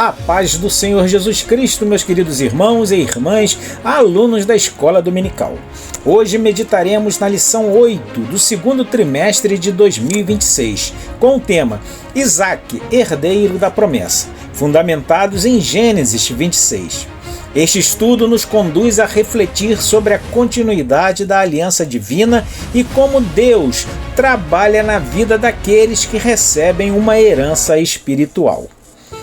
A paz do Senhor Jesus Cristo, meus queridos irmãos e irmãs, alunos da Escola Dominical. Hoje meditaremos na lição 8 do segundo trimestre de 2026, com o tema Isaque, herdeiro da promessa, fundamentados em Gênesis 26. Este estudo nos conduz a refletir sobre a continuidade da aliança divina e como Deus trabalha na vida daqueles que recebem uma herança espiritual.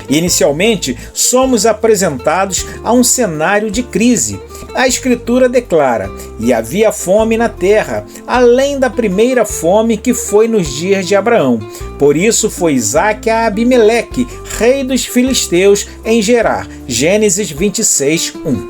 Inicialmente, somos apresentados a um cenário de crise. A Escritura declara: "E havia fome na terra, além da primeira fome que foi nos dias de Abraão. Por isso foi Isaque a Abimeleque, rei dos filisteus, em Gerar." Gênesis 26, 1.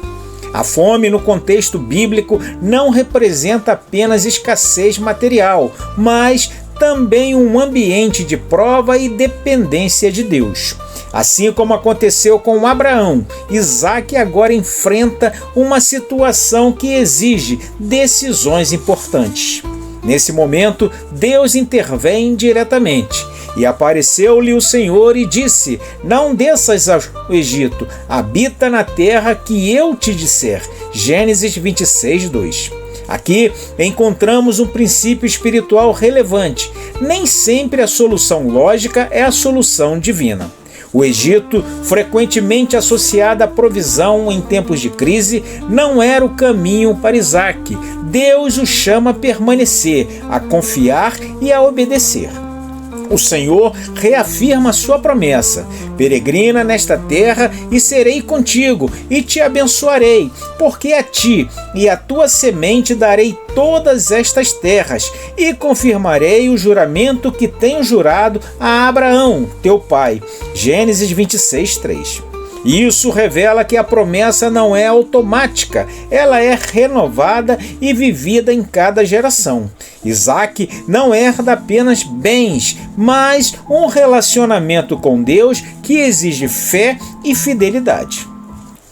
A fome, no contexto bíblico, não representa apenas escassez material, mas também um ambiente de prova e dependência de Deus. Assim como aconteceu com Abraão, Isaque agora enfrenta uma situação que exige decisões importantes. Nesse momento, Deus intervém diretamente. "E apareceu-lhe o Senhor e disse: Não desças ao Egito, habita na terra que eu te disser." Gênesis 26, 2. Aqui encontramos um princípio espiritual relevante. Nem sempre a solução lógica é a solução divina. O Egito, frequentemente associado à provisão em tempos de crise, não era o caminho para Isaque. Deus o chama a permanecer, a confiar e a obedecer. O Senhor reafirma sua promessa: "Peregrina nesta terra e serei contigo, e te abençoarei, porque a ti e à tua semente darei todas estas terras, e confirmarei o juramento que tenho jurado a Abraão, teu pai." Gênesis 26, 3. Isso revela que a promessa não é automática, ela é renovada e vivida em cada geração. Isaque não herda apenas bens, mas um relacionamento com Deus que exige fé e fidelidade.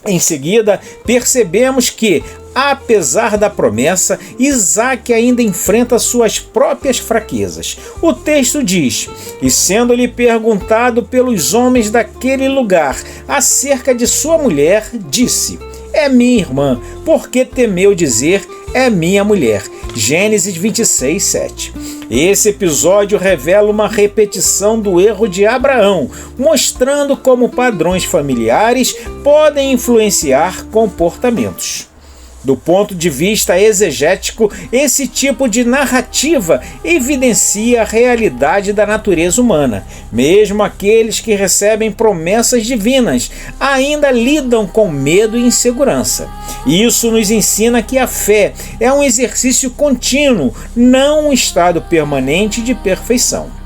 Em seguida, percebemos que, apesar da promessa, Isaque ainda enfrenta suas próprias fraquezas. O texto diz: "E sendo-lhe perguntado pelos homens daquele lugar acerca de sua mulher, disse: É minha irmã, porque temeu dizer: é minha mulher." Gênesis 26, 7. Esse episódio revela uma repetição do erro de Abraão, mostrando como padrões familiares podem influenciar comportamentos. Do ponto de vista exegético, esse tipo de narrativa evidencia a realidade da natureza humana. Mesmo aqueles que recebem promessas divinas ainda lidam com medo e insegurança. Isso nos ensina que a fé é um exercício contínuo, não um estado permanente de perfeição.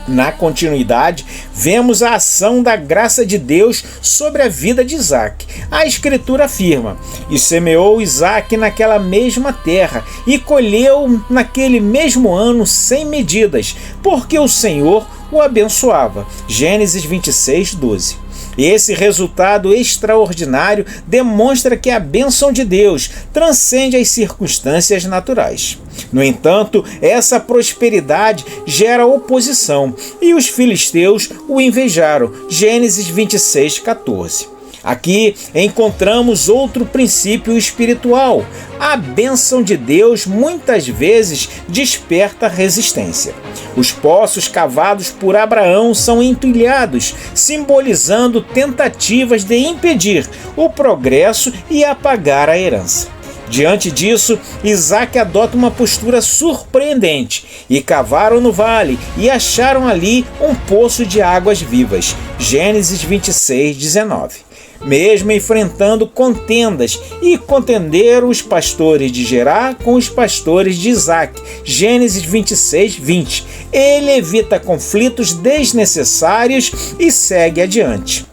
Na continuidade, vemos a ação da graça de Deus sobre a vida de Isaque. A Escritura afirma: "E semeou Isaque naquela mesma terra, e colheu naquele mesmo ano sem medidas, porque o Senhor o abençoava." Gênesis 26, 12. Esse resultado extraordinário demonstra que a bênção de Deus transcende as circunstâncias naturais. No entanto, essa prosperidade gera oposição, e os filisteus o invejaram. Gênesis 26, 14. Aqui encontramos outro princípio espiritual. A bênção de Deus muitas vezes desperta resistência. Os poços cavados por Abraão são entulhados, simbolizando tentativas de impedir o progresso e apagar a herança. Diante disso, Isaque adota uma postura surpreendente, e cavaram no vale e acharam ali um poço de águas vivas. Gênesis 26, 19. Mesmo enfrentando contendas, e contenderam os pastores de Gerar com os pastores de Isaque. Gênesis 26, 20. Ele evita conflitos desnecessários e segue adiante.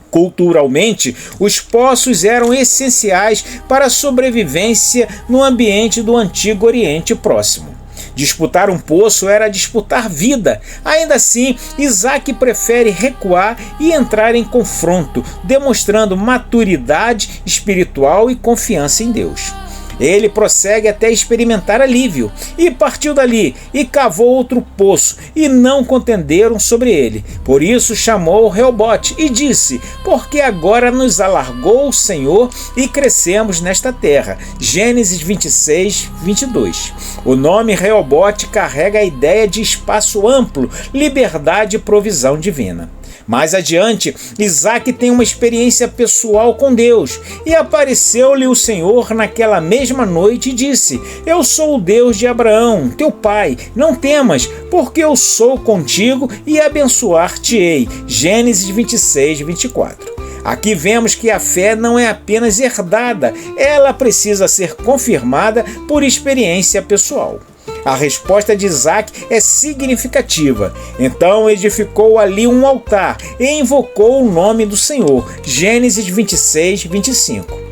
Culturalmente, os poços eram essenciais para a sobrevivência no ambiente do Antigo Oriente Próximo. Disputar um poço era disputar vida. Ainda assim, Isaque prefere recuar e entrar em confronto, demonstrando maturidade espiritual e confiança em Deus. Ele prossegue até experimentar alívio, e partiu dali, e cavou outro poço, e não contenderam sobre ele. Por isso chamou Reobote, e disse: porque agora nos alargou o Senhor, e crescemos nesta terra. Gênesis 26, 22. O nome Reobote carrega a ideia de espaço amplo, liberdade e provisão divina. Mais adiante, Isaac tem uma experiência pessoal com Deus, e apareceu-lhe o Senhor naquela mesma noite e disse: eu sou o Deus de Abraão, teu pai, não temas, porque eu sou contigo e abençoar-te-ei. Gênesis 26, 24. Aqui vemos que a fé não é apenas herdada, ela precisa ser confirmada por experiência pessoal. A resposta de Isaac é significativa. Então edificou ali um altar e invocou o nome do Senhor. Gênesis 26, 25.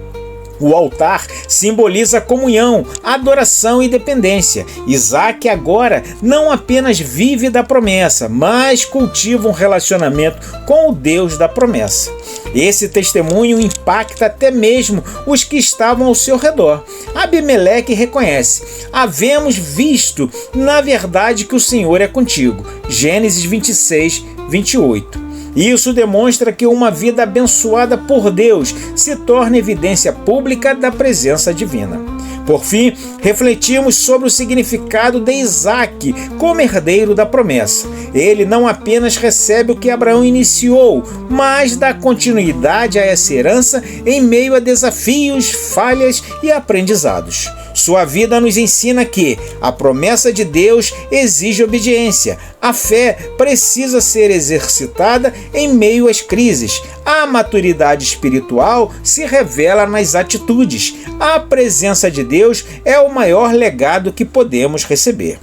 O altar simboliza comunhão, adoração e dependência. Isaac agora não apenas vive da promessa, mas cultiva um relacionamento com o Deus da promessa. Esse testemunho impacta até mesmo os que estavam ao seu redor. Abimeleque reconhece: havemos visto, na verdade, que o Senhor é contigo. Gênesis 26, 28. Isso demonstra que uma vida abençoada por Deus se torna evidência pública da presença divina. Por fim, refletimos sobre o significado de Isaac como herdeiro da promessa. Ele não apenas recebe o que Abraão iniciou, mas dá continuidade a essa herança em meio a desafios, falhas e aprendizados. Sua vida nos ensina que a promessa de Deus exige obediência. A fé precisa ser exercitada em meio às crises. A maturidade espiritual se revela nas atitudes. A presença de Deus é o maior legado que podemos receber.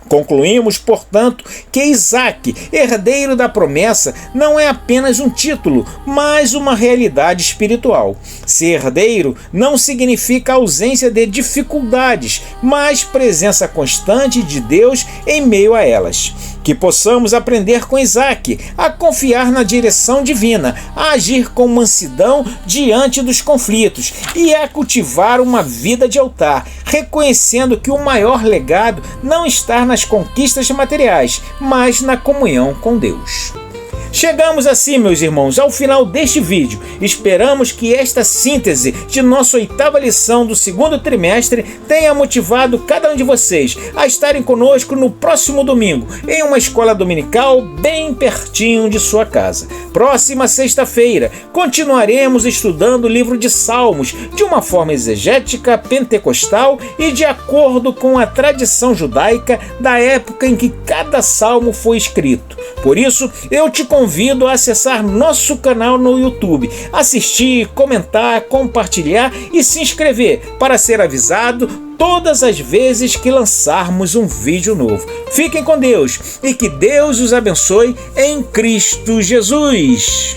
Concluímos, portanto, que Isaac, herdeiro da promessa, não é apenas um título, mas uma realidade espiritual. Ser herdeiro não significa ausência de dificuldades, mas presença constante de Deus em meio a elas. Que possamos aprender com Isaac a confiar na direção divina, a agir com mansidão diante dos conflitos e a cultivar uma vida de altar, reconhecendo que o maior legado não está nas conquistas materiais, mas na comunhão com Deus. Chegamos assim, meus irmãos, ao final deste vídeo. Esperamos que esta síntese de nossa 8ª lição do 2º trimestre tenha motivado cada um de vocês a estarem conosco no próximo domingo, em uma escola dominical bem pertinho de sua casa. Próxima sexta-feira, continuaremos estudando o livro de Salmos de uma forma exegética, pentecostal e de acordo com a tradição judaica da época em que cada salmo foi escrito. Por isso, eu te convido a acessar nosso canal no YouTube, assistir, comentar, compartilhar e se inscrever para ser avisado todas as vezes que lançarmos um vídeo novo. Fiquem com Deus e que Deus os abençoe em Cristo Jesus.